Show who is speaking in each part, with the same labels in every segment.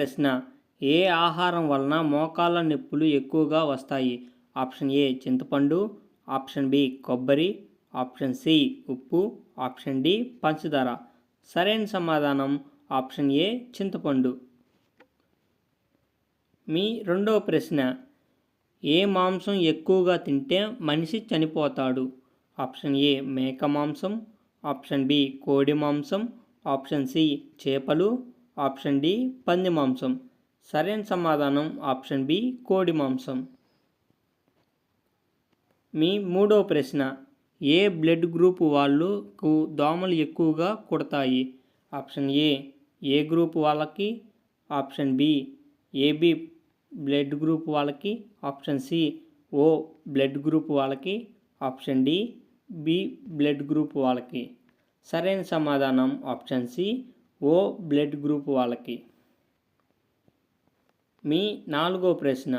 Speaker 1: ప్రశ్న, ఏ ఆహారం వలన మోకాళ్ళ నొప్పులు ఎక్కువగా వస్తాయి? ఆప్షన్ ఏ చింతపండు, ఆప్షన్ బి కొబ్బరి, ఆప్షన్ సి ఉప్పు, ఆప్షన్ డి పంచదార. సరైన సమాధానం ఆప్షన్ ఏ చింతపండు. మీ రెండవ ప్రశ్న, ఏ మాంసం ఎక్కువగా తింటే మనిషి చనిపోతాడు? ఆప్షన్ ఏ మేక మాంసం, ఆప్షన్ బి కోడి మాంసం, ఆప్షన్ సి చేపలు, ఆప్షన్ డి పంది మాంసం. సరైన సమాధానం ఆప్షన్ బి కోడి మాంసం. మీ మూడవ ప్రశ్న, ఏ బ్లడ్ గ్రూప్ వాళ్ళకు దోమలు ఎక్కువగా కుడతాయి? ఆప్షన్ ఏ గ్రూప్ వాళ్ళకి, option B AB blood group వాళ్ళకి, option C O blood group వాళ్ళకి, option D B blood group వాళ్ళకి. సరైన సమాధానం option C O blood group వాళ్ళకి. మీ నాలుగో ప్రశ్న,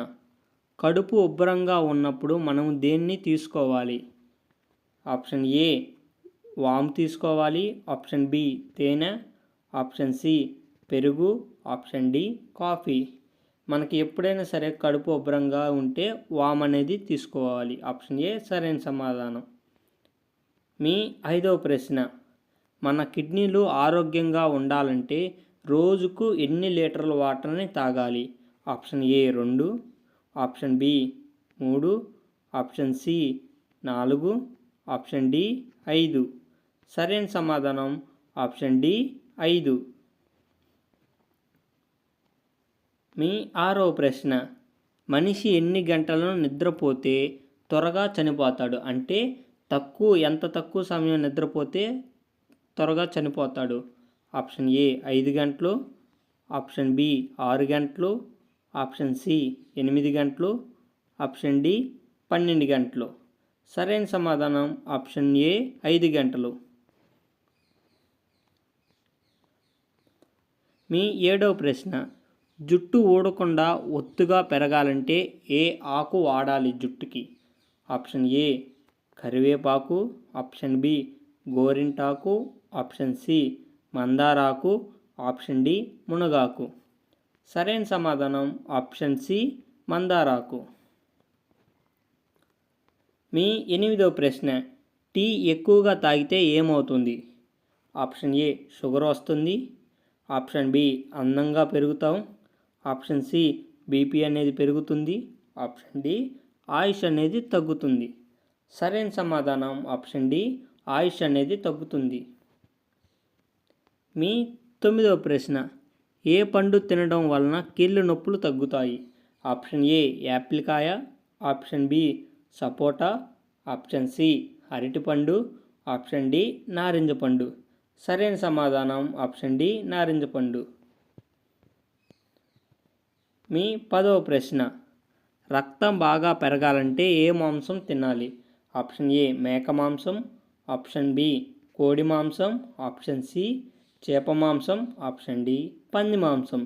Speaker 1: కడుపు ఉబ్బరంగా ఉన్నప్పుడు మనం దేన్ని తీసుకోవాలి? ఆప్షన్ ఏ వాము తీసుకోవాలి, ఆప్షన్ బి తేనె, ఆప్షన్ సి పెరుగు, ఆప్షన్ డి కాఫీ. మనకి ఎప్పుడైనా సరే కడుపు ఉబ్బరంగా ఉంటే వాము అనేది తీసుకోవాలి. ఆప్షన్ ఏ సరైన సమాధానం. మీ ఐదవ ప్రశ్న, మన కిడ్నీలు ఆరోగ్యంగా ఉండాలంటే రోజుకు ఎన్ని లీటర్ల వాటర్ని తాగాలి? Option A 2, option B 3, option C 4, option D 5. సరైన సమాధానం ఆప్షన్ డి 5. మీ ఆరవ ప్రశ్న, మనిషి ఎన్ని గంటలను నిద్రపోతే త్వరగా చనిపోతాడు? అంటే ఎంత తక్కువ సమయం నిద్రపోతే త్వరగా చనిపోతాడు? ఆప్షన్ ఏ 5 గంటలు, ఆప్షన్ బి 6 గంటలు, ఆప్షన్ సి 8 గంటలు, ఆప్షన్ డి 12 గంటలు. సరైన సమాధానం ఆప్షన్ ఏ 5 గంటలు. మీ ఏడవ ప్రశ్న, జుట్టు ఊడకుండా ఒత్తుగా పెరగాలంటే ఏ ఆకు వాడాలి జుట్టుకి? ఆప్షన్ ఏ కరివేపాకు, ఆప్షన్ బి గోరింటాకు, ఆప్షన్ సి మందారాకు, ఆప్షన్ డి మునగాకు. సరైన సమాధానం ఆప్షన్ సి మందారాకు. మీ ఎనిమిదవ ప్రశ్న, టీ ఎక్కువగా తాగితే ఏమవుతుంది? ఆప్షన్ ఏ షుగర్ వస్తుంది, ఆప్షన్ బి అందంగా పెరుగుతాం, ఆప్షన్ సి బీపీ అనేది పెరుగుతుంది, ఆప్షన్ డి ఆయుష్ అనేది తగ్గుతుంది. సరైన సమాధానం ఆప్షన్ డి ఆయుష్ అనేది తగ్గుతుంది. మీ తొమ్మిదవ ప్రశ్న, ఏ పండు తినడం వలన కీళ్ళ నొప్పులు తగ్గుతాయి? ఆప్షన్ ఏ యాపిల్ కాయ, ఆప్షన్ బి సపోటా, ఆప్షన్ సి అరటిపండు, ఆప్షన్ డి నారింజ పండు. సరైన సమాధానం ఆప్షన్ డి నారింజ పండు. మీ 10వ ప్రశ్న, రక్తం బాగా పెరగాలంటే ఏ మాంసం తినాలి? ఆప్షన్ ఏ మేక మాంసం, ఆప్షన్ బి కోడి మాంసం, ఆప్షన్ సి చేప మాంసం, ఆప్షన్ డి పంది మాంసం.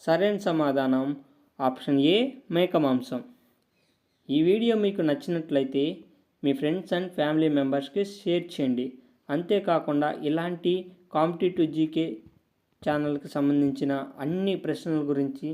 Speaker 1: సరైన సమాధానం ఆప్షన్ ఏ మేక మాంసం. ఈ వీడియో మీకు నచ్చినట్లయితే మీ ఫ్రెండ్స్ అండ్ ఫ్యామిలీ మెంబర్స్కి షేర్ చేయండి. అంతేకాకుండా ఇలాంటి కాంపిటేటివ్ జీకే ఛానల్కి సంబంధించిన అన్ని ప్రశ్నల గురించి